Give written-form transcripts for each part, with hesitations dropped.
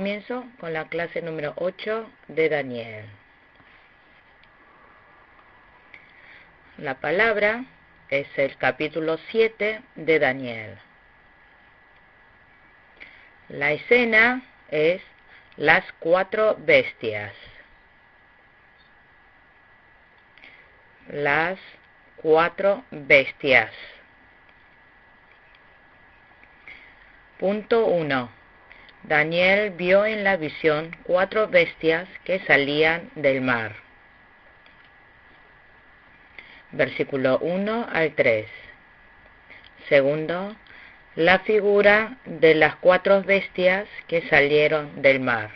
comienzo con la clase número 8 de Daniel. La palabra es el capítulo 7 de Daniel. La escena es las 4 bestias. Las 4 bestias. Punto 1. Daniel vio en la visión 4 bestias que salían del mar. Versículo 1 al 3. Segundo, la figura de las 4 bestias que salieron del mar.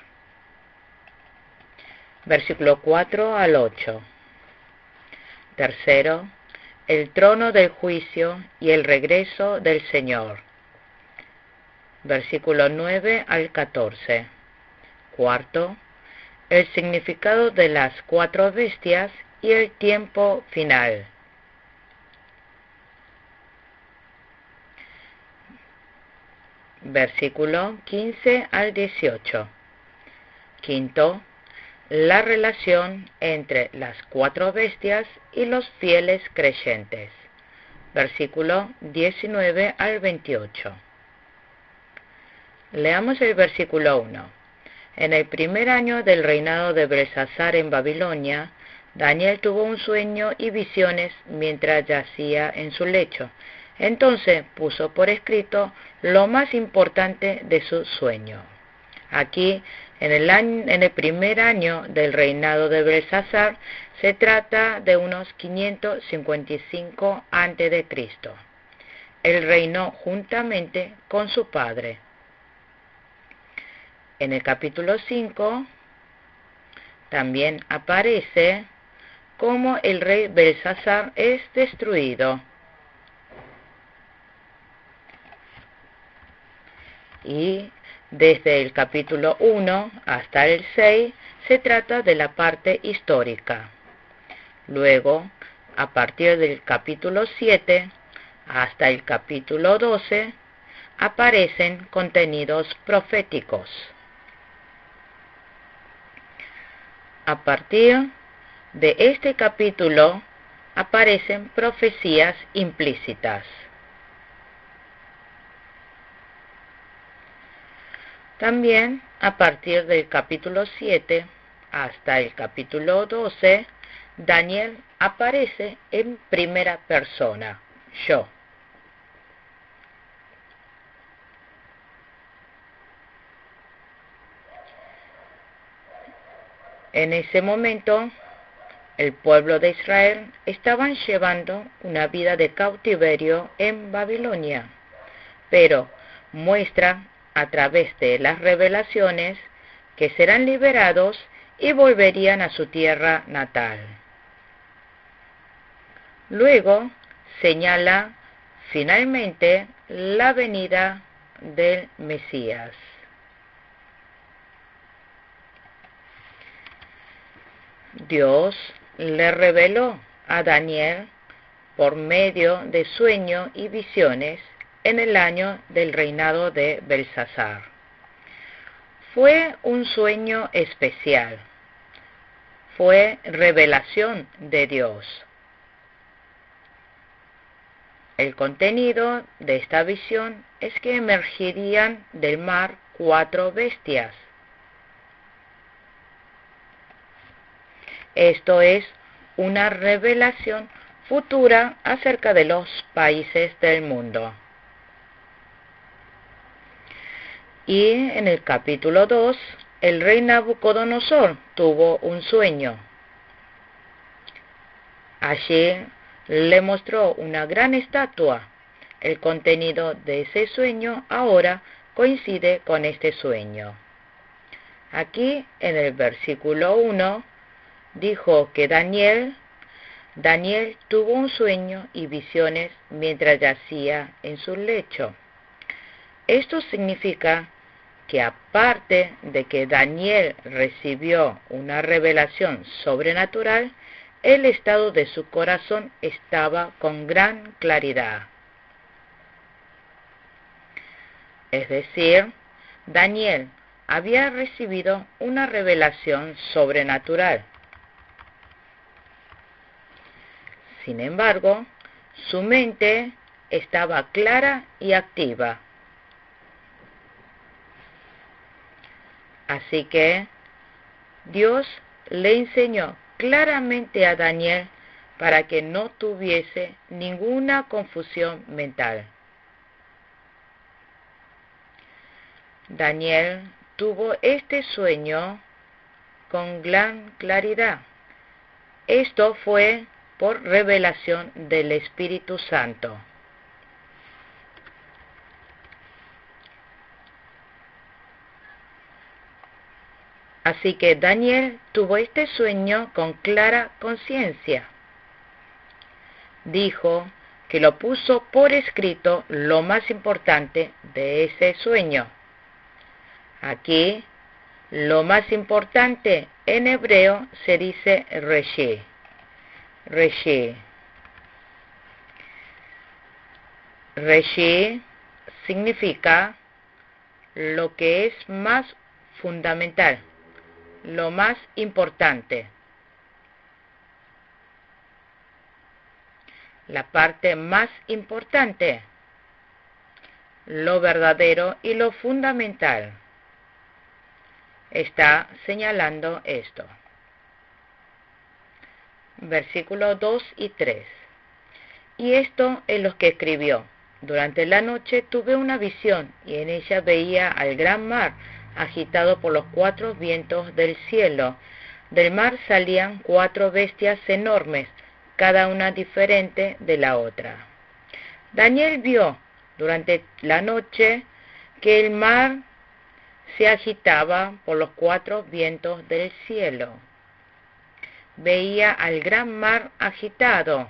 Versículo 4 al 8. Tercero, el trono del juicio y el regreso del Señor. Versículo 9 al 14. Cuarto, el significado de las 4 bestias y el tiempo final. Versículo 15 al 18. Quinto, la relación entre las 4 bestias y los fieles creyentes. Versículo 19 al 28. Leamos el versículo 1. En el primer año del reinado de Belsasar en Babilonia, Daniel tuvo un sueño y visiones mientras yacía en su lecho. Entonces puso por escrito lo más importante de su sueño. Aquí, en el primer año del reinado de Belsasar, se trata de unos 555 a.C. Él reinó juntamente con su padre. En el capítulo 5 también aparece cómo el rey Belsasar es destruido. Y desde el capítulo 1 hasta el 6 se trata de la parte histórica. Luego, a partir del capítulo 7 hasta el capítulo 12, aparecen contenidos proféticos. A partir de este capítulo aparecen profecías implícitas. También a partir del capítulo 7 hasta el capítulo 12, Daniel aparece en primera persona, yo. En ese momento, el pueblo de Israel estaban llevando una vida de cautiverio en Babilonia, pero muestra a través de las revelaciones que serán liberados y volverían a su tierra natal. Luego señala finalmente la venida del Mesías. Dios le reveló a Daniel por medio de sueños y visiones en el año del reinado de Belsasar. Fue un sueño especial. Fue revelación de Dios. El contenido de esta visión es que emergirían del mar 4 bestias. Esto es una revelación futura acerca de los países del mundo. Y en el capítulo 2, el rey Nabucodonosor tuvo un sueño. Allí le mostró una gran estatua. El contenido de ese sueño ahora coincide con este sueño. Aquí, en el versículo 1, dijo que Daniel tuvo un sueño y visiones mientras yacía en su lecho. Esto significa que aparte de que Daniel recibió una revelación sobrenatural, el estado de su corazón estaba con gran claridad. Es decir, Daniel había recibido una revelación sobrenatural. Sin embargo, su mente estaba clara y activa. Así que Dios le enseñó claramente a Daniel para que no tuviese ninguna confusión mental. Daniel tuvo este sueño con gran claridad. Esto fue por revelación del Espíritu Santo. Así que Daniel tuvo este sueño con clara conciencia. Dijo que lo puso por escrito lo más importante de ese sueño. Aquí, lo más importante en hebreo se dice reshi. Reshi. Reshi significa lo que es más fundamental, lo más importante. La parte más importante, lo verdadero y lo fundamental. Está señalando esto. Versículos 2 y 3. Y esto es lo que escribió. Durante la noche tuve una visión, y en ella veía al gran mar, agitado por los 4 vientos del cielo. Del mar salían 4 bestias enormes, cada una diferente de la otra. Daniel vio durante la noche que el mar se agitaba por los 4 vientos del cielo. Veía al gran mar agitado,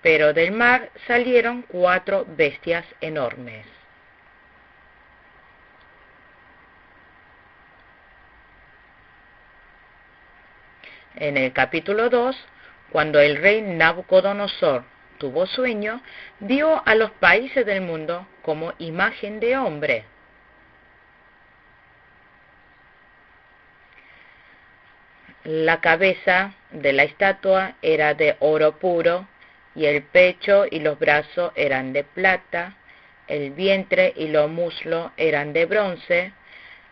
pero del mar salieron 4 bestias enormes. En el capítulo 2, cuando el rey Nabucodonosor tuvo sueño, vio a los países del mundo como imagen de hombre. La cabeza de la estatua era de oro puro, y el pecho y los brazos eran de plata, el vientre y los muslos eran de bronce,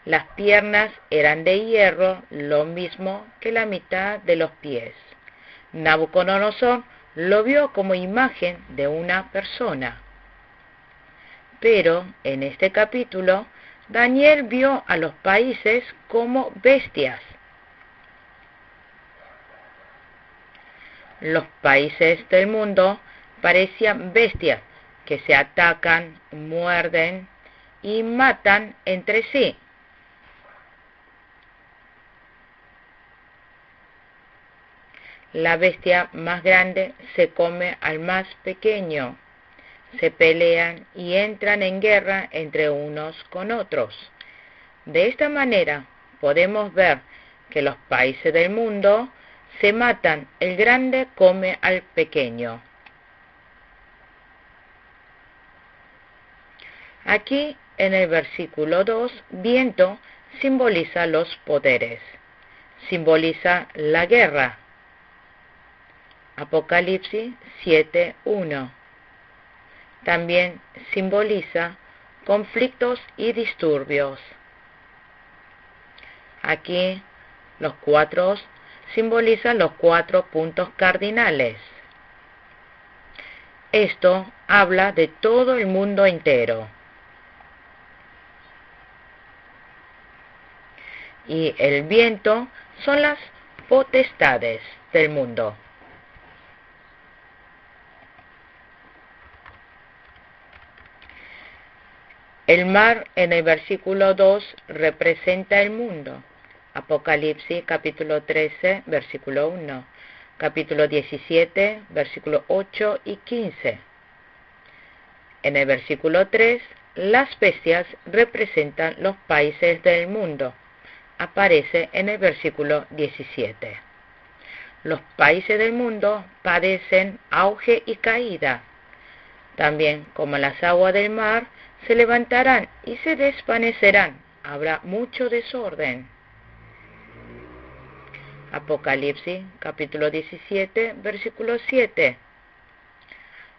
las piernas eran de hierro, lo mismo que la mitad de los pies. Nabucodonosor lo vio como imagen de una persona. Pero en este capítulo, Daniel vio a los países como bestias. Los países del mundo parecían bestias que se atacan, muerden y matan entre sí. La bestia más grande se come al más pequeño. Se pelean y entran en guerra entre unos con otros. De esta manera podemos ver que los países del mundo se matan, el grande come al pequeño. Aquí en el versículo 2, viento simboliza los poderes, simboliza la guerra. Apocalipsis 7:1. También simboliza conflictos y disturbios. Aquí los 4 simbolizan los 4 puntos cardinales. Esto habla de todo el mundo entero. Y el viento son las potestades del mundo. El mar en el versículo 2 representa el mundo. Apocalipsis capítulo 13, versículo 1. Capítulo 17, versículo 8 y 15. En el versículo 3, las bestias representan los países del mundo. Aparece en el versículo 17. Los países del mundo padecen auge y caída. También como las aguas del mar se levantarán y se desvanecerán, habrá mucho desorden. Apocalipsis, capítulo 17, versículo 7.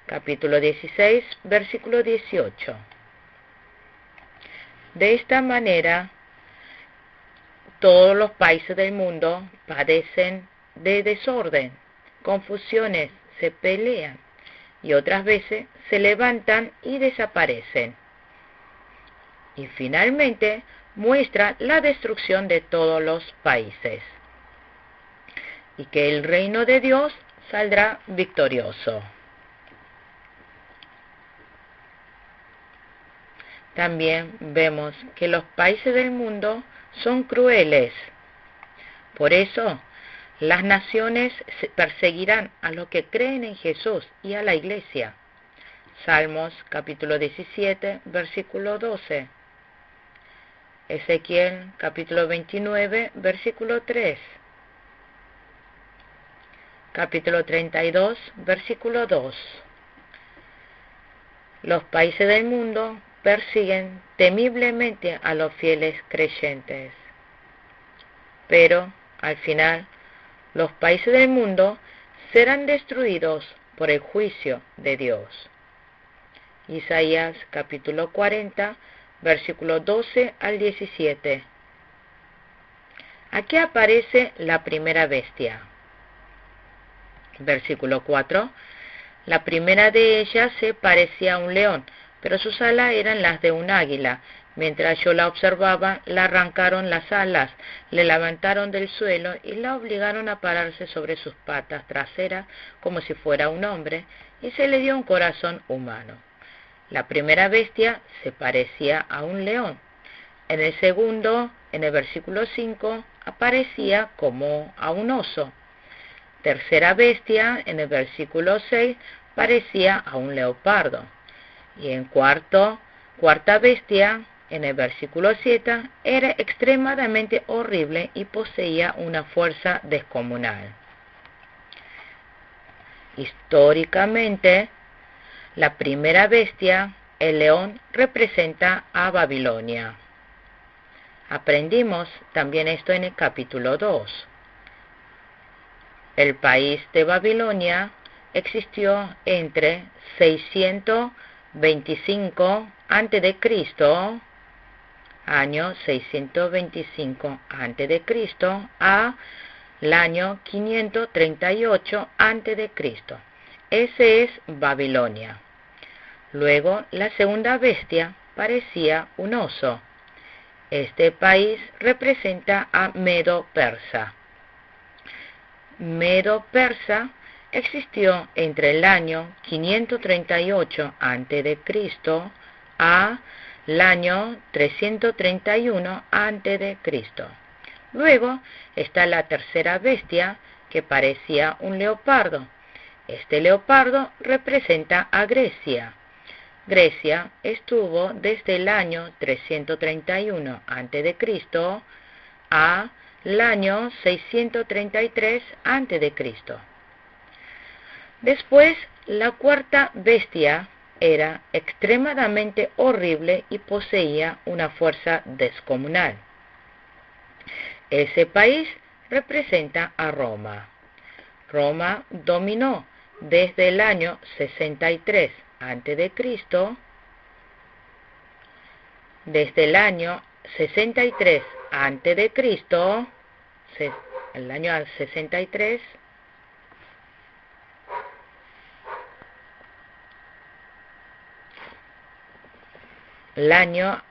Capítulo 16, versículo 18. De esta manera, todos los países del mundo padecen de desorden, confusiones, se pelean y otras veces se levantan y desaparecen. Y finalmente muestra la destrucción de todos los países y que el reino de Dios saldrá victorioso. También vemos que los países del mundo son crueles. Por eso, las naciones perseguirán a los que creen en Jesús y a la iglesia. Salmos capítulo 17, versículo 12. Ezequiel capítulo 29, versículo 3. Capítulo 32, versículo 2. Los países del mundo persiguen temiblemente a los fieles creyentes. Pero, al final, los países del mundo serán destruidos por el juicio de Dios. Isaías capítulo 40, versículo 12 al 17. Aquí aparece la primera bestia. Versículo 4. La primera de ellas se parecía a un león, pero sus alas eran las de un águila. Mientras yo la observaba, le arrancaron las alas, le levantaron del suelo y la obligaron a pararse sobre sus patas traseras como si fuera un hombre, y se le dio un corazón humano. La primera bestia se parecía a un león. En el segundo, en el versículo 5, aparecía como a un oso. Tercera bestia, en el versículo 6, parecía a un leopardo. Y en cuarta bestia, en el versículo 7, era extremadamente horrible y poseía una fuerza descomunal. Históricamente, la primera bestia, el león, representa a Babilonia. Aprendimos también esto en el capítulo 2. El país de Babilonia existió entre 625 a.C., año 625 a.C., a el año 538 a.C. Ese es Babilonia. Luego, la segunda bestia parecía un oso. Este país representa a Medo-Persa. Medo-Persa existió entre el año 538 a.C. a el año 331 a.C. Luego está la tercera bestia, que parecía un leopardo. Este leopardo representa a Grecia. Grecia estuvo desde el año 331 a.C. a el año 633 a.C. Después, la cuarta bestia era extremadamente horrible y poseía una fuerza descomunal. Ese país representa a Roma. Roma dominó desde el año 63 a.C. Desde el año 63 a.C., el año 63, el año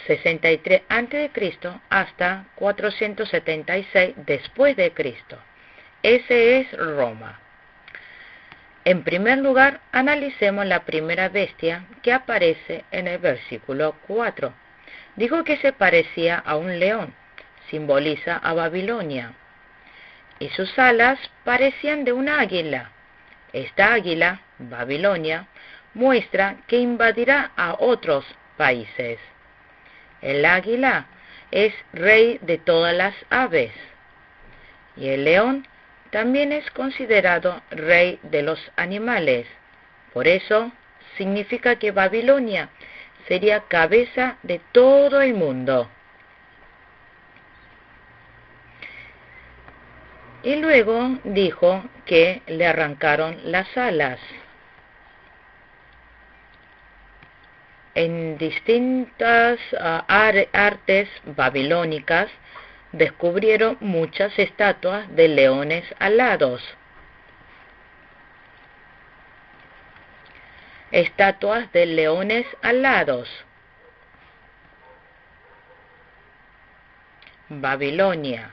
63 a.C. hasta 476 después de Cristo. Ese es Roma. En primer lugar, analicemos la primera bestia que aparece en el versículo 4. Dijo que se parecía a un león, simboliza a Babilonia, y sus alas parecían de un águila. Esta águila, Babilonia, muestra que invadirá a otros países. El águila es rey de todas las aves, y el león también es considerado rey de los animales. Por eso significa que Babilonia sería cabeza de todo el mundo. Y luego dijo que le arrancaron las alas. En distintas artes babilónicas descubrieron muchas estatuas de leones alados. Estatuas de leones alados. Babilonia.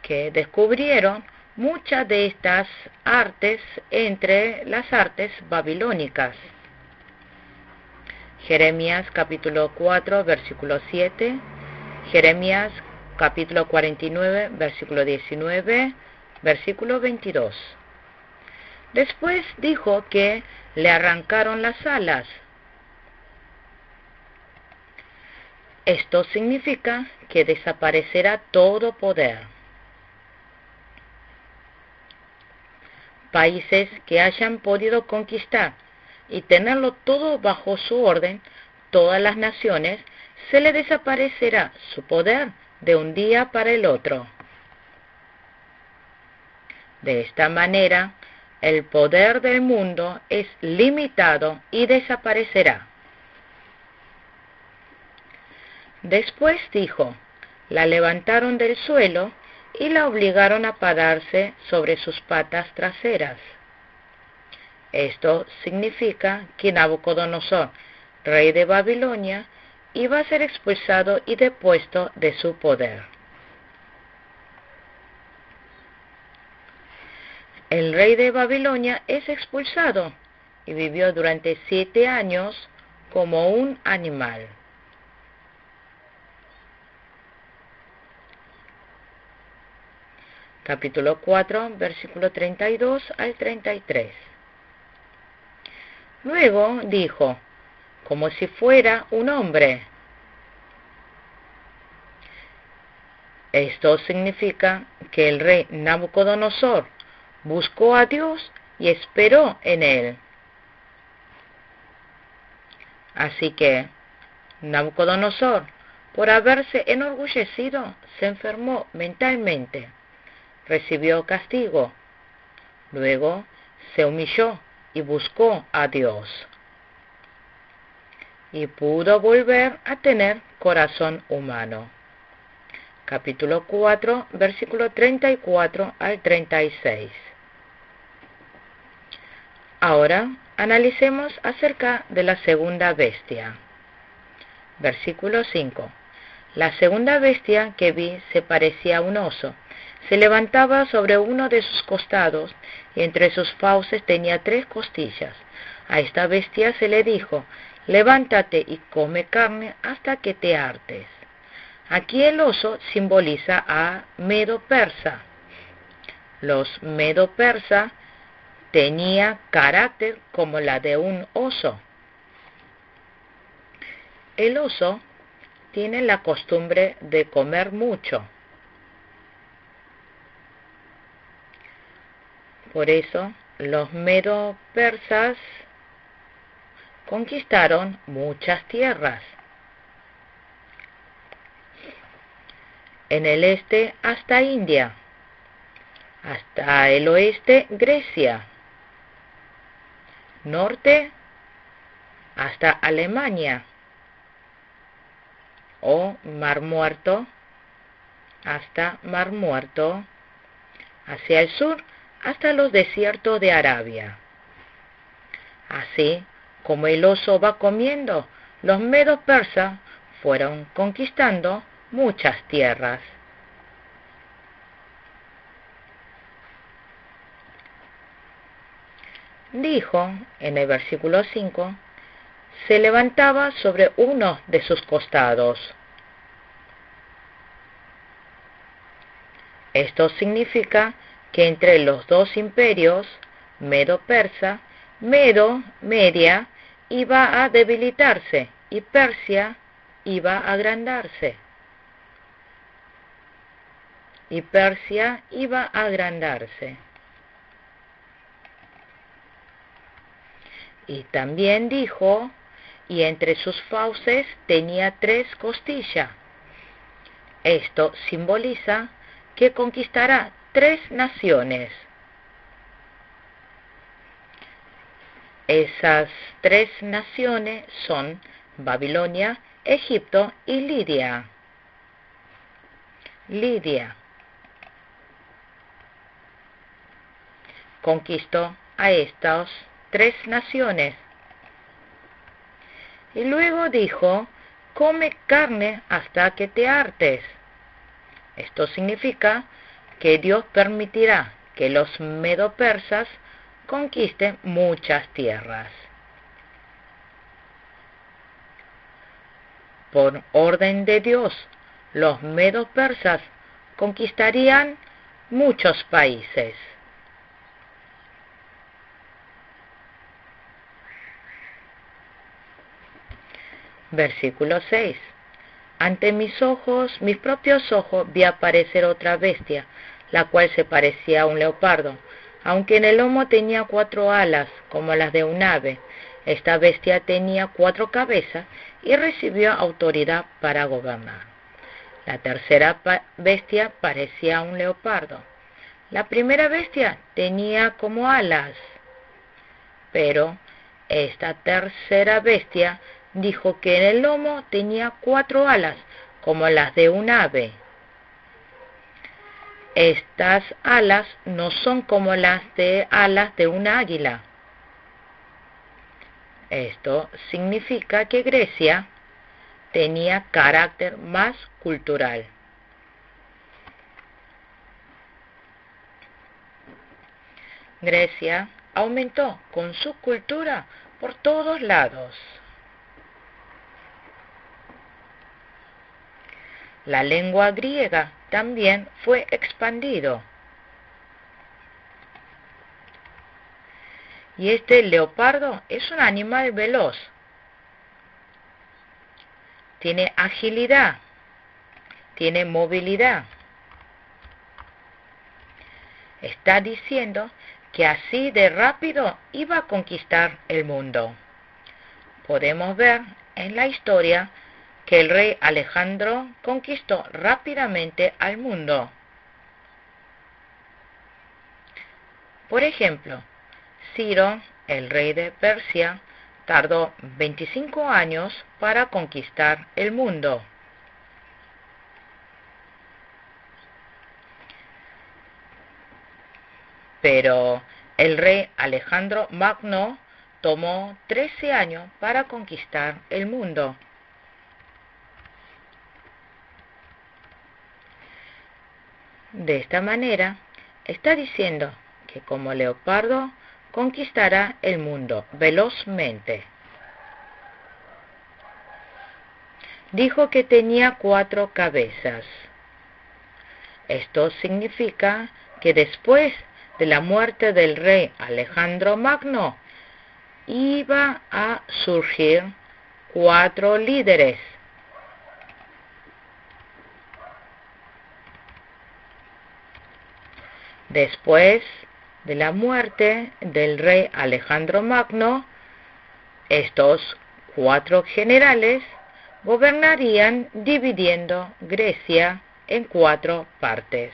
Que descubrieron muchas de estas artes entre las artes babilónicas. Jeremías capítulo 4, versículo 7, Jeremías capítulo 49, versículo 19, versículo 22. Después dijo que le arrancaron las alas. Esto significa que desaparecerá todo poder. Países que hayan podido conquistar y tenerlo todo bajo su orden, todas las naciones, se le desaparecerá su poder de un día para el otro. De esta manera, el poder del mundo es limitado y desaparecerá. Después dijo, la levantaron del suelo y la obligaron a pararse sobre sus patas traseras. Esto significa que Nabucodonosor, rey de Babilonia, iba a ser expulsado y depuesto de su poder. El rey de Babilonia es expulsado y vivió durante 7 años como un animal. Capítulo 4, versículo 32 al 33. Luego dijo, como si fuera un hombre. Esto significa que el rey Nabucodonosor buscó a Dios y esperó en él. Así que Nabucodonosor, por haberse enorgullecido, se enfermó mentalmente, recibió castigo. Luego se humilló y buscó a Dios. Y pudo volver a tener corazón humano. Capítulo 4, versículo 34 al 36. Ahora analicemos acerca de la segunda bestia. Versículo 5. La segunda bestia que vi se parecía a un oso. Se levantaba sobre uno de sus costados y entre sus fauces tenía 3 costillas. A esta bestia se le dijo, levántate y come carne hasta que te hartes. Aquí el oso simboliza a Medo-Persa. Los Medo-Persa tenía carácter como la de un oso. El oso tiene la costumbre de comer mucho. Por eso, los medo-persas conquistaron muchas tierras. En el este hasta India, hasta el oeste Grecia, norte hasta Alemania, o Mar Muerto, hasta Mar Muerto, hacia el sur hasta los desiertos de Arabia. Así como el oso va comiendo, los medos persas fueron conquistando muchas tierras. Dijo en el versículo 5, se levantaba sobre uno de sus costados. Esto significa que entre los dos imperios, Medo-Persa, Media, iba a debilitarse y Persia iba a agrandarse. Y también dijo, y entre sus fauces tenía 3 costillas. Esto simboliza que conquistará 3 naciones. Esas 3 naciones son Babilonia, Egipto y Lidia. Lidia conquistó a estas 3 naciones. Y luego dijo, come carne hasta que te hartes. Esto significa que Dios permitirá que los medo-persas conquisten muchas tierras. Por orden de Dios, los medo-persas conquistarían muchos países. Versículo 6. Ante mis ojos, mis propios ojos, vi aparecer otra bestia, la cual se parecía a un leopardo, aunque en el lomo tenía 4 alas, como las de un ave. Esta bestia tenía 4 cabezas y recibió autoridad para gobernar. La tercera bestia parecía a un leopardo. La primera bestia tenía como alas, pero esta tercera bestia dijo que en el lomo tenía 4 alas, como las de un ave. Estas alas no son como las de alas de un águila. Esto significa que Grecia tenía carácter más cultural. Grecia aumentó con su cultura por todos lados. La lengua griega también fue expandido. Y este leopardo es un animal veloz. Tiene agilidad, tiene movilidad. Está diciendo que así de rápido iba a conquistar el mundo. Podemos ver en la historia que el rey Alejandro conquistó rápidamente al mundo. Por ejemplo, Ciro, el rey de Persia, tardó 25 años para conquistar el mundo. Pero el rey Alejandro Magno tomó 13 años para conquistar el mundo. De esta manera, está diciendo que como leopardo conquistará el mundo velozmente. Dijo que tenía 4 cabezas. Esto significa que después de la muerte del rey Alejandro Magno, iba a surgir 4 líderes. Después de la muerte del rey Alejandro Magno, estos 4 generales gobernarían dividiendo Grecia en 4 partes.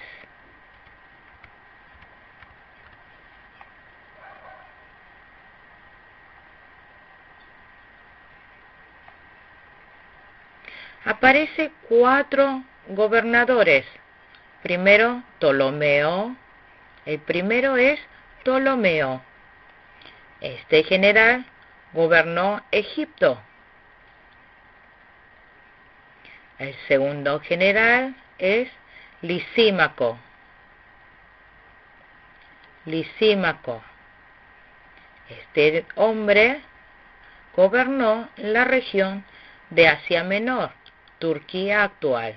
Aparece 4 gobernadores. Primero, Ptolomeo. El primero es Ptolomeo. Este general gobernó Egipto. El segundo general es Lisímaco. Lisímaco. Este hombre gobernó la región de Asia Menor, Turquía actual.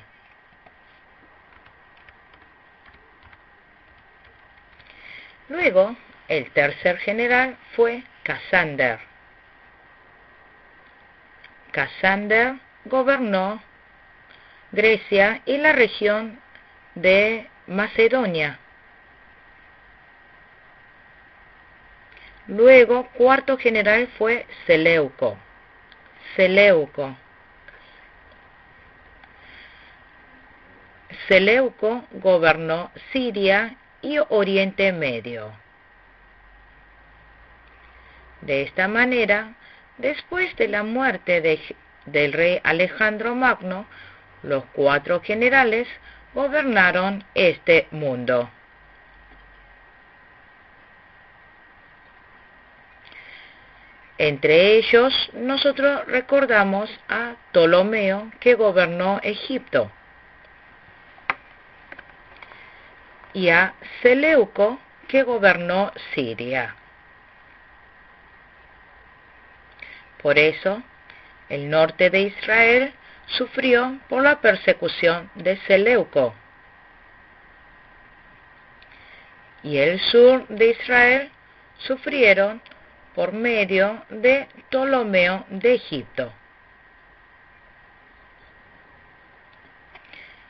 Luego, el tercer general fue Casander. Casander gobernó Grecia y la región de Macedonia. Luego, cuarto general fue Seleuco. Seleuco gobernó Siria y Oriente Medio. De esta manera, después de la muerte del rey Alejandro Magno, los 4 generales gobernaron este mundo. Entre ellos, nosotros recordamos a Ptolomeo, que gobernó Egipto, y a Seleuco, que gobernó Siria. Por eso, el norte de Israel sufrió por la persecución de Seleuco, y el sur de Israel sufrieron por medio de Ptolomeo de Egipto.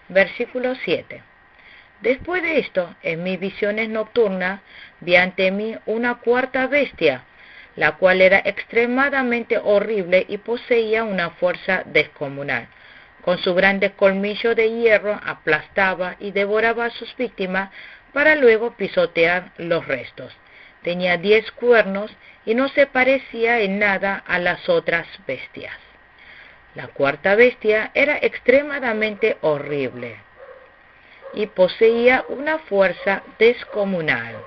Versículo 7. Después de esto, en mis visiones nocturnas, vi ante mí una cuarta bestia, la cual era extremadamente horrible y poseía una fuerza descomunal. Con sus grandes colmillos de hierro aplastaba y devoraba a sus víctimas para luego pisotear los restos. Tenía 10 cuernos y no se parecía en nada a las otras bestias. La cuarta bestia era extremadamente horrible y poseía una fuerza descomunal.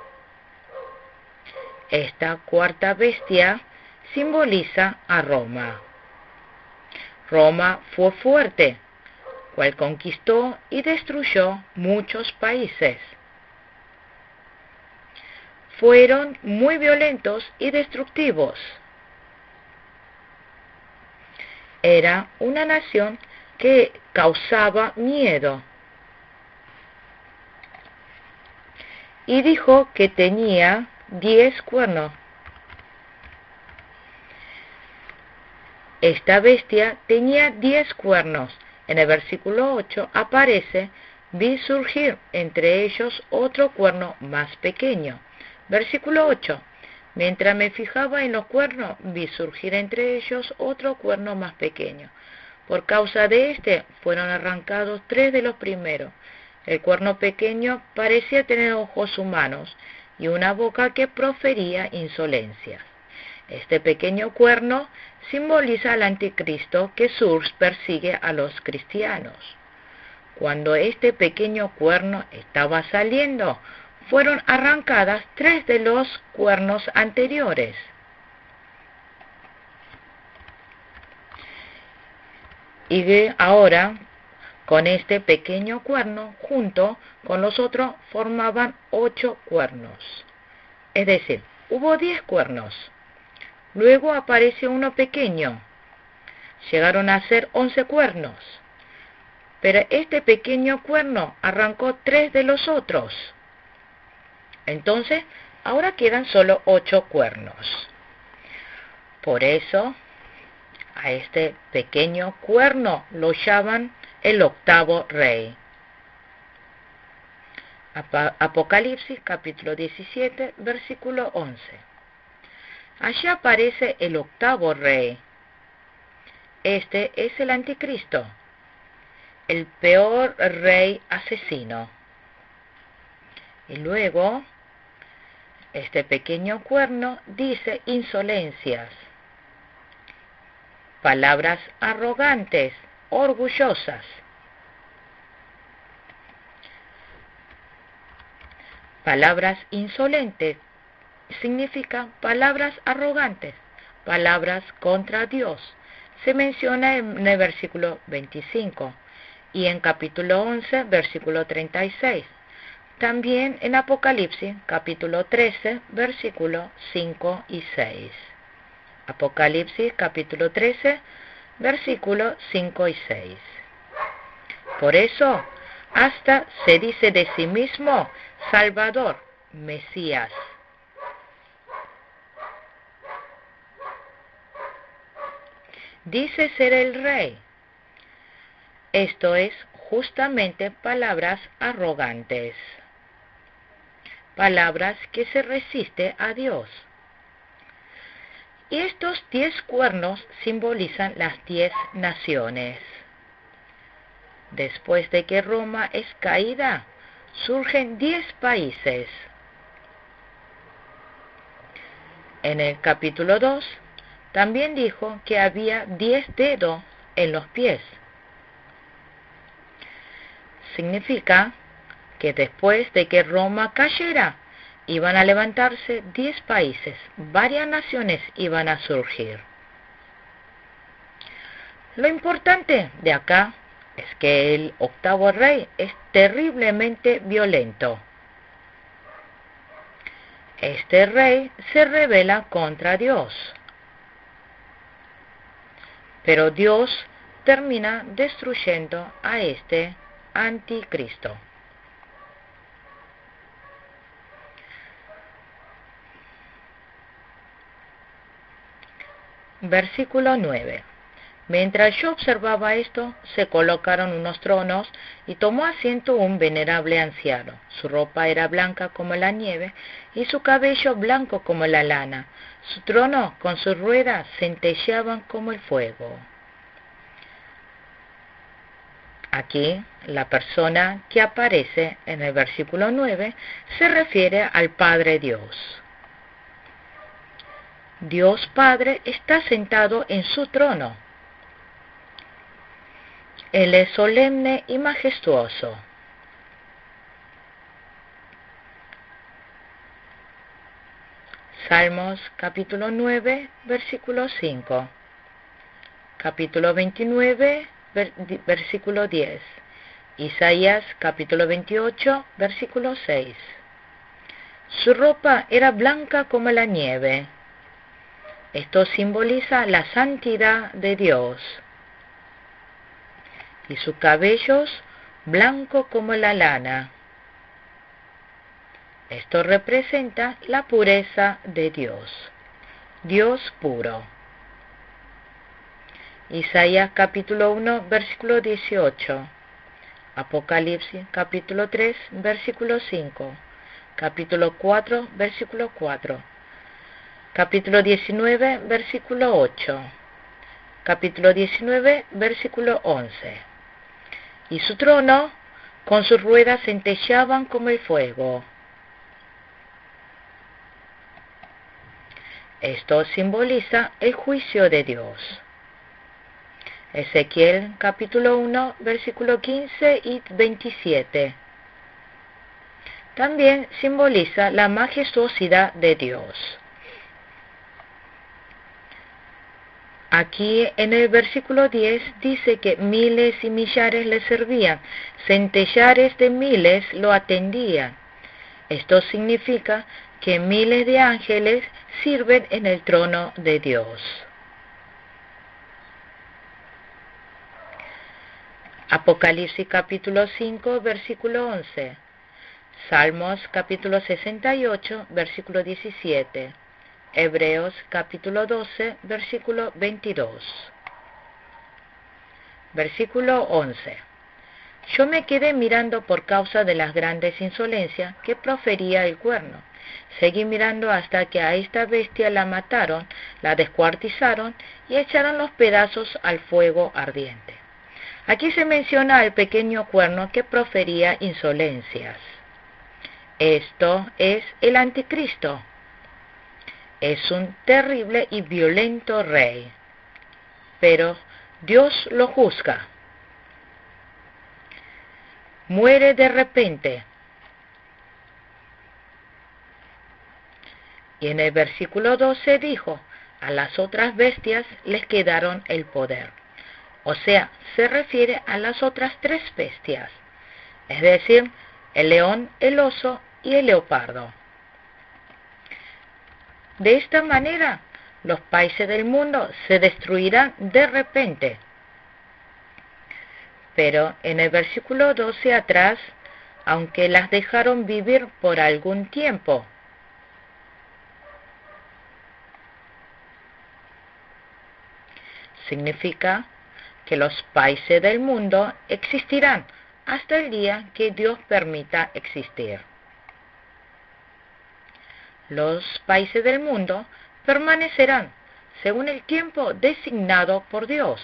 Esta cuarta bestia simboliza a Roma. Roma fue fuerte, cual conquistó y destruyó muchos países. Fueron muy violentos y destructivos. Era una nación que causaba miedo. Y dijo que tenía 10 cuernos. Esta bestia tenía 10 cuernos. En el versículo 8 aparece: vi surgir entre ellos otro cuerno más pequeño. Versículo 8. Mientras me fijaba en los cuernos, vi surgir entre ellos otro cuerno más pequeño. Por causa de este, fueron arrancados 3 de los primeros. El cuerno pequeño parecía tener ojos humanos y una boca que profería insolencias. Este pequeño cuerno simboliza al anticristo que persigue a los cristianos. Cuando este pequeño cuerno estaba saliendo, fueron arrancadas 3 de los cuernos anteriores. Y ahora, con este pequeño cuerno, junto con los otros, formaban 8 cuernos. Es decir, hubo 10 cuernos. Luego apareció uno pequeño. Llegaron a ser 11 cuernos. Pero este pequeño cuerno arrancó 3 de los otros. Entonces, ahora quedan solo 8 cuernos. Por eso, a este pequeño cuerno lo llaman el octavo rey. Apocalipsis capítulo 17, versículo 11. Allí aparece el octavo rey. Este es el anticristo, el peor rey asesino. Y luego, este pequeño cuerno dice insolencias, palabras arrogantes, orgullosas. Palabras insolentes significa palabras arrogantes, palabras contra Dios. Se menciona en el versículo 25 y en capítulo 11, versículo 36. También en Apocalipsis, capítulo 13, versículo 5 y 6. Apocalipsis, capítulo 13, versículo 5 y 6. Por eso, hasta se dice de sí mismo, Salvador, Mesías. Dice ser el rey. Esto es justamente palabras arrogantes. Palabras que se resiste a Dios. Y estos 10 cuernos simbolizan las 10 naciones. Después de que Roma es caída, surgen 10 países. En el capítulo 2, también dijo que había 10 dedos en los pies. Significa que después de que Roma cayera, iban a levantarse 10 países, varias naciones iban a surgir. Lo importante de acá es que el octavo rey es terriblemente violento. Este rey se rebela contra Dios, pero Dios termina destruyendo a este anticristo. Versículo 9. Mientras yo observaba esto, se colocaron unos tronos y tomó asiento un venerable anciano. Su ropa era blanca como la nieve y su cabello blanco como la lana. Su trono con sus ruedas centelleaban como el fuego. Aquí, la persona que aparece en el versículo 9 se refiere al Padre Dios. Dios Padre está sentado en su trono. Él es solemne y majestuoso. Salmos capítulo 9, versículo 5. Capítulo 29, versículo 10. Isaías capítulo 28, versículo 6. Su ropa era blanca como la nieve. Esto simboliza la santidad de Dios. Y sus cabellos blanco como la lana. Esto representa la pureza de Dios. Dios puro. Isaías capítulo 1, versículo 18. Apocalipsis capítulo 3, versículo 5. Capítulo 4, versículo 4. Capítulo 19, versículo 8. Capítulo 19, versículo 11. Y su trono con sus ruedas centelleaban como el fuego. Esto simboliza el juicio de Dios. Ezequiel capítulo 1, versículo 15 y 27. También simboliza la majestuosidad de Dios. Aquí en el versículo 10 dice que miles y millares le servían, centellares de miles lo atendían. Esto significa que miles de ángeles sirven en el trono de Dios. Apocalipsis capítulo 5, versículo 11. Salmos capítulo 68, versículo 17. Hebreos capítulo 12, versículo 22. Versículo 11. Yo me quedé mirando por causa de las grandes insolencias que profería el cuerno. Seguí mirando hasta que a esta bestia la mataron, la descuartizaron y echaron los pedazos al fuego ardiente. Aquí se menciona al pequeño cuerno que profería insolencias. Esto es el anticristo. Es un terrible y violento rey, pero Dios lo juzga. Muere de repente. Y en el versículo 12 dijo, a las otras bestias les quedaron el poder. O sea, se refiere a las otras 3 bestias, es decir, el león, el oso y el leopardo. De esta manera, los países del mundo se destruirán de repente. Pero en el versículo 12 atrás, aunque las dejaron vivir por algún tiempo, significa que los países del mundo existirán hasta el día que Dios permita existir. Los países del mundo permanecerán según el tiempo designado por Dios.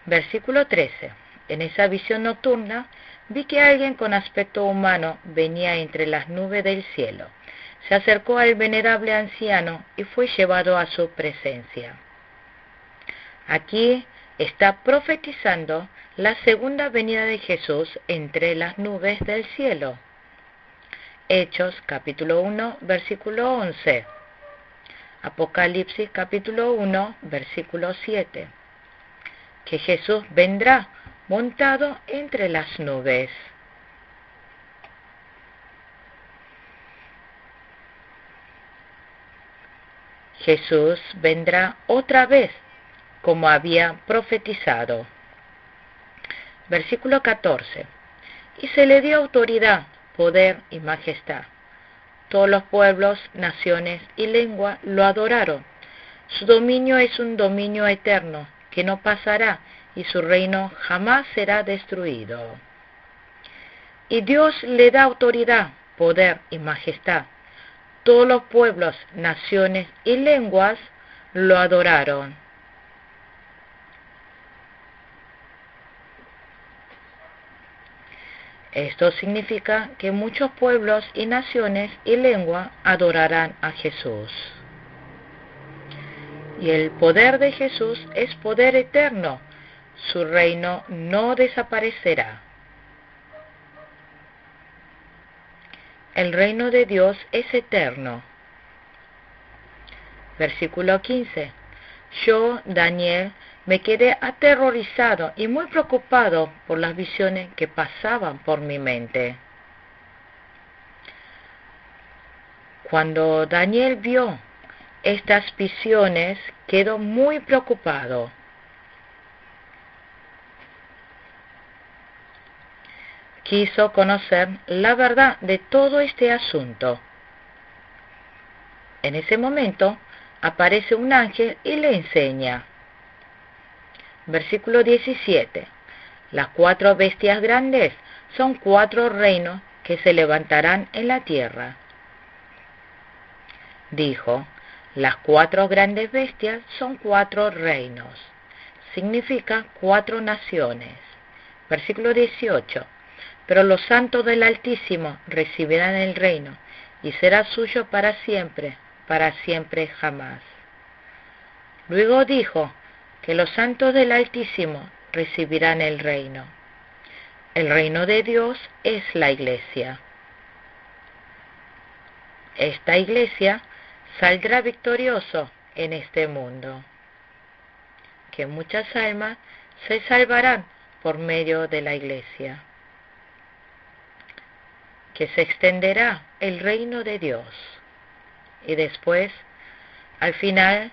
Versículo 13. En esa visión nocturna vi que alguien con aspecto humano venía entre las nubes del cielo. Se acercó al venerable anciano y fue llevado a su presencia. Aquí está profetizando la segunda venida de Jesús entre las nubes del cielo. Hechos capítulo 1, versículo 11. Apocalipsis capítulo 1, versículo 7. Que Jesús vendrá montado entre las nubes. Jesús vendrá otra vez, como había profetizado. Versículo 14. Y se le dio autoridad, poder y majestad. Todos los pueblos, naciones y lengua lo adoraron. Su dominio es un dominio eterno, que no pasará, y su reino jamás será destruido. Y Dios le da autoridad, poder y majestad. Todos los pueblos, naciones y lenguas lo adoraron. Esto significa que muchos pueblos y naciones y lenguas adorarán a Jesús. Y el poder de Jesús es poder eterno. Su reino no desaparecerá. El reino de Dios es eterno. Versículo 15. Yo, Daniel, me quedé aterrorizado y muy preocupado por las visiones que pasaban por mi mente. Cuando Daniel vio estas visiones, quedó muy preocupado. Quiso conocer la verdad de todo este asunto. En ese momento aparece un ángel y le enseña. Versículo 17. Las 4 bestias grandes son 4 reinos que se levantarán en la tierra. Dijo, las 4 grandes bestias son 4 reinos. Significa 4 naciones. Versículo 18. Pero los santos del Altísimo recibirán el reino, y será suyo para siempre jamás. Luego dijo que los santos del Altísimo recibirán el reino. El reino de Dios es la Iglesia. Esta Iglesia saldrá victorioso en este mundo, que muchas almas se salvarán por medio de la Iglesia, que se extenderá el reino de Dios, y después, al final,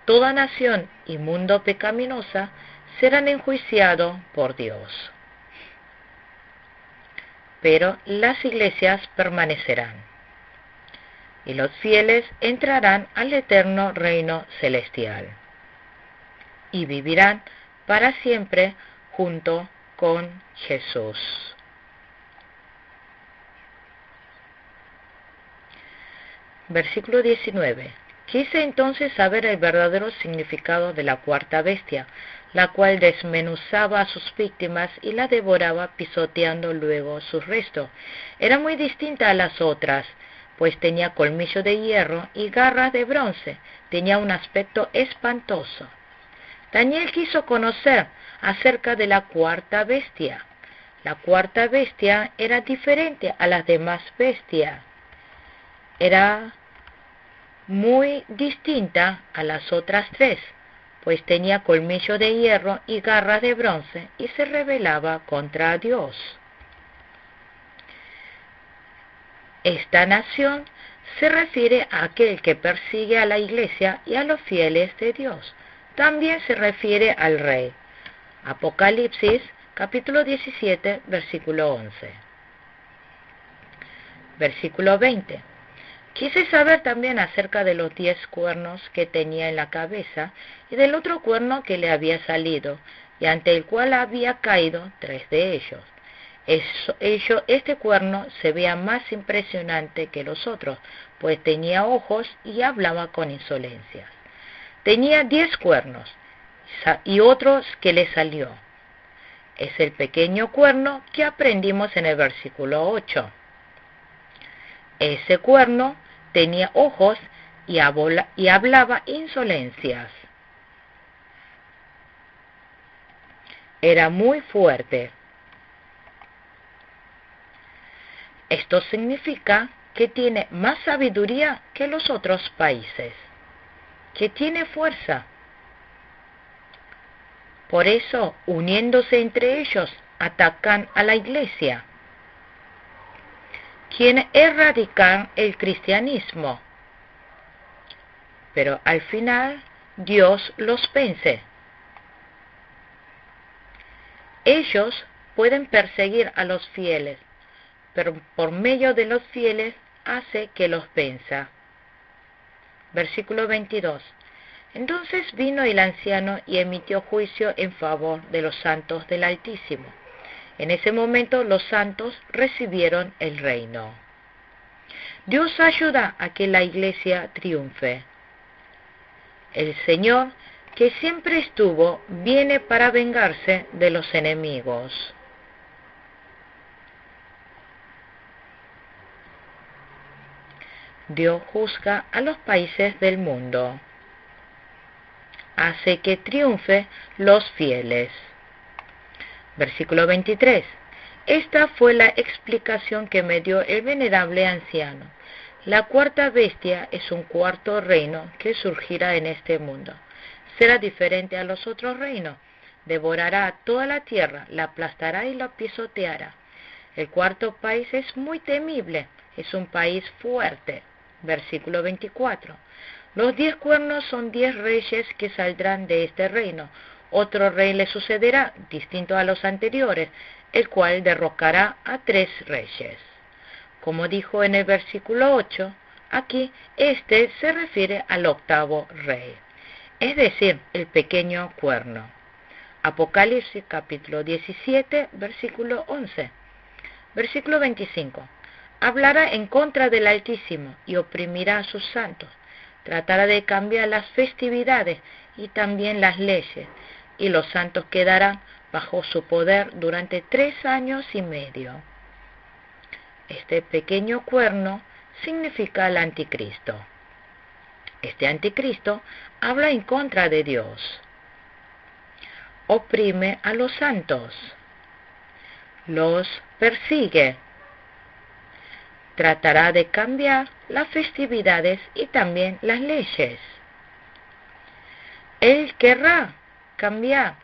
toda nación y mundo pecaminosa serán enjuiciados por Dios. Pero las iglesias permanecerán, y los fieles entrarán al eterno reino celestial, y vivirán para siempre junto con Jesús. Versículo 19. Quise entonces saber el verdadero significado de la 4ª bestia, la cual desmenuzaba a sus víctimas y la devoraba pisoteando luego sus restos. Era muy distinta a las otras, pues tenía colmillo de hierro y garras de bronce. Tenía un aspecto espantoso. Daniel quiso conocer acerca de la 4ª bestia. La 4ª bestia era diferente a las demás bestias. Era muy distinta a las otras 3, pues tenía colmillo de hierro y garras de bronce y se rebelaba contra Dios. Esta nación se refiere a aquel que persigue a la iglesia y a los fieles de Dios. También se refiere al rey. Apocalipsis capítulo 17, versículo 11. Versículo 20. Quise saber también acerca de los 10 cuernos que tenía en la cabeza y del otro cuerno que le había salido, y ante el cual había caído 3 de ellos. Este cuerno se veía más impresionante que los otros, pues tenía ojos y hablaba con insolencias. Tenía 10 cuernos y otros que le salió. Es el pequeño cuerno que aprendimos en el versículo 8. Ese cuerno tenía ojos y hablaba insolencias. Era muy fuerte. Esto significa que tiene más sabiduría que los otros países, que tiene fuerza. Por eso, uniéndose entre ellos, atacan a la iglesia. Quieren erradicar el cristianismo. Pero al final, Dios los vence. Ellos pueden perseguir a los fieles, pero por medio de los fieles hace que los venza. Versículo 22. Entonces vino el anciano y emitió juicio en favor de los santos del Altísimo. En ese momento los santos recibieron el reino. Dios ayuda a que la iglesia triunfe. El Señor, que siempre estuvo, viene para vengarse de los enemigos. Dios juzga a los países del mundo. Hace que triunfe los fieles. Versículo 23. Esta fue la explicación que me dio el venerable anciano. La cuarta bestia es un cuarto reino que surgirá en este mundo. Será diferente a los otros reinos. Devorará toda la tierra, la aplastará y la pisoteará. El cuarto país es muy temible, es un país fuerte. Versículo 24. Los 10 cuernos son 10 reyes que saldrán de este reino. Otro rey le sucederá, distinto a los anteriores, el cual derrocará a 3 reyes. Como dijo en el versículo 8, aquí este se refiere al octavo rey, es decir, el pequeño cuerno. Apocalipsis capítulo 17, versículo 11. Versículo 25. Hablará en contra del Altísimo y oprimirá a sus santos. Tratará de cambiar las festividades y también las leyes, y los santos quedarán bajo su poder durante 3 años y medio. Este pequeño cuerno significa el anticristo. Este anticristo habla en contra de Dios. Oprime a los santos. Los persigue. Tratará de cambiar las festividades y también las leyes. Él querrá cambiar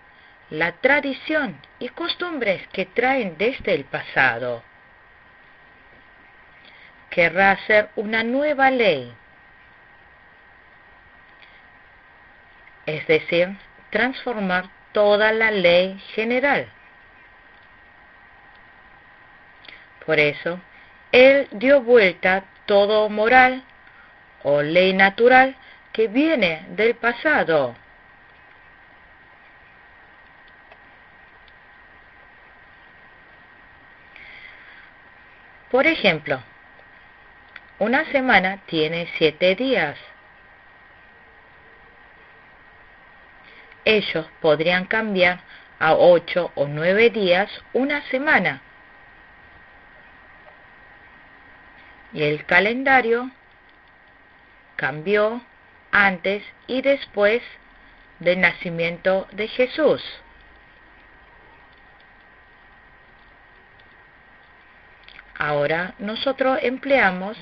la tradición y costumbres que traen desde el pasado. Querrá hacer una nueva ley, es decir, transformar toda la ley general. Por eso, Él dio vuelta todo moral o ley natural que viene del pasado. Por ejemplo, una semana tiene 7 días. Ellos podrían cambiar a 8 o 9 días una semana. Y el calendario cambió antes y después del nacimiento de Jesús. Ahora nosotros empleamos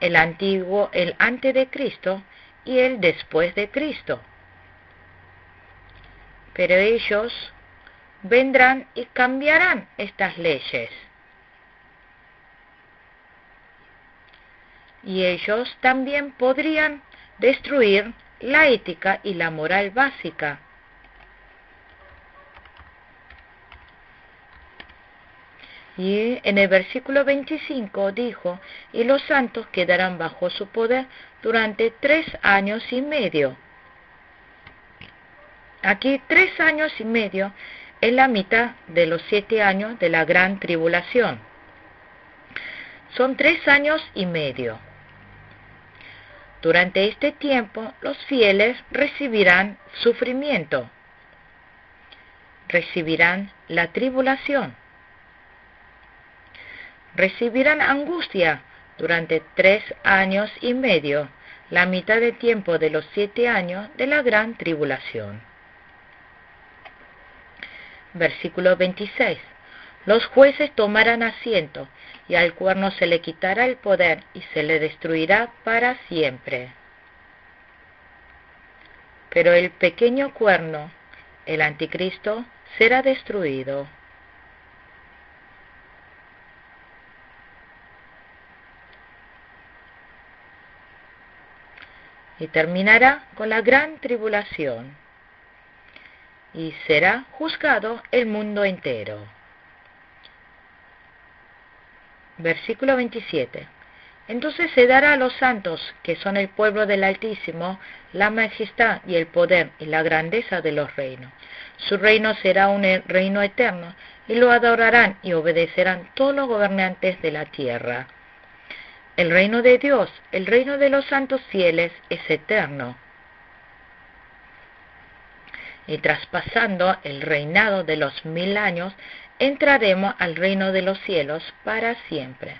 el antiguo, el antes de Cristo y el después de Cristo. Pero ellos vendrán y cambiarán estas leyes. Y ellos también podrían destruir la ética y la moral básica. Y en el versículo 25 dijo, y los santos quedarán bajo su poder durante 3 años y medio. Aquí 3 años y medio es la mitad de los 7 años de la gran tribulación. Son 3 años y medio. Durante este tiempo, los fieles recibirán sufrimiento, recibirán la tribulación, recibirán angustia durante 3 años y medio, la mitad de tiempo de los 7 años de la gran tribulación. Versículo 26. Los jueces tomarán asiento, y al cuerno se le quitará el poder y se le destruirá para siempre. Pero el pequeño cuerno, el anticristo, será destruido. Y terminará con la gran tribulación, y será juzgado el mundo entero. Versículo 27. Entonces se dará a los santos, que son el pueblo del Altísimo, la majestad y el poder y la grandeza de los reinos. Su reino será un reino eterno, y lo adorarán y obedecerán todos los gobernantes de la tierra. El reino de Dios, el reino de los santos fieles, es eterno. Y traspasando el reinado de los 1000 años, entraremos al reino de los cielos para siempre.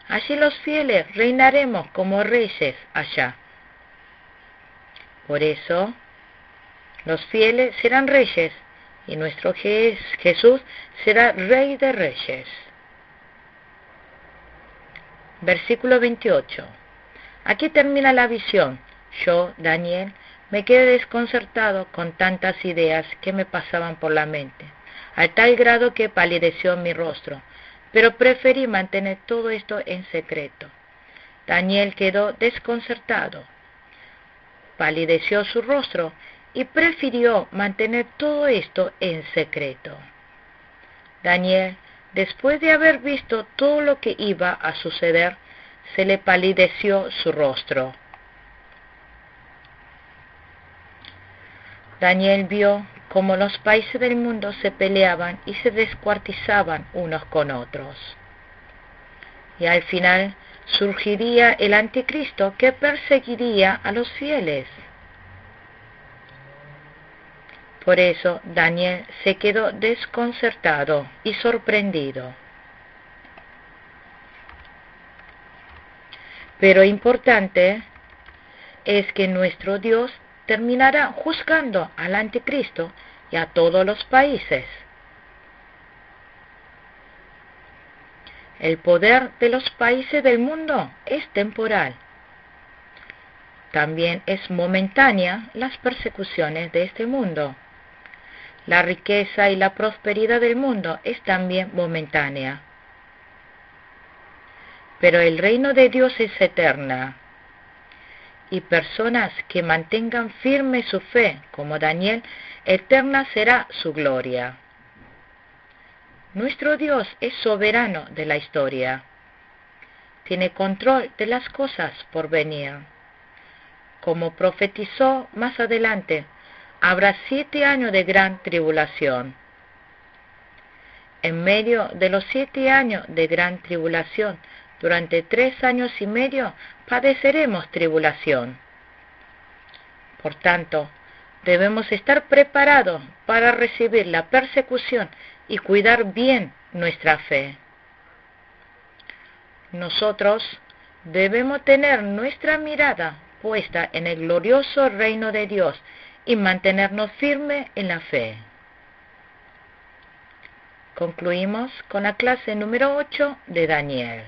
Allí los fieles reinaremos como reyes allá. Por eso, los fieles serán reyes, y nuestro Jesús será Rey de Reyes. Versículo 28. Aquí termina la visión. Yo, Daniel, me quedé desconcertado con tantas ideas que me pasaban por la mente, al tal grado que palideció mi rostro, pero preferí mantener todo esto en secreto. Daniel quedó desconcertado, palideció su rostro y prefirió mantener todo esto en secreto. Daniel, después de haber visto todo lo que iba a suceder, se le palideció su rostro. Daniel vio cómo los países del mundo se peleaban y se descuartizaban unos con otros. Y al final surgiría el anticristo que perseguiría a los fieles. Por eso Daniel se quedó desconcertado y sorprendido. Pero importante es que nuestro Dios terminará juzgando al anticristo y a todos los países. El poder de los países del mundo es temporal. También es momentánea las persecuciones de este mundo. La riqueza y la prosperidad del mundo es también momentánea. Pero el reino de Dios es eterna. Y personas que mantengan firme su fe, como Daniel, eterna será su gloria. Nuestro Dios es soberano de la historia. Tiene control de las cosas por venir. Como profetizó más adelante, habrá 7 años de gran tribulación. En medio de los 7 años de gran tribulación, durante 3 años y medio, padeceremos tribulación. Por tanto, debemos estar preparados para recibir la persecución y cuidar bien nuestra fe. Nosotros debemos tener nuestra mirada puesta en el glorioso reino de Dios y mantenernos firmes en la fe. Concluimos con la clase número 8 de Daniel.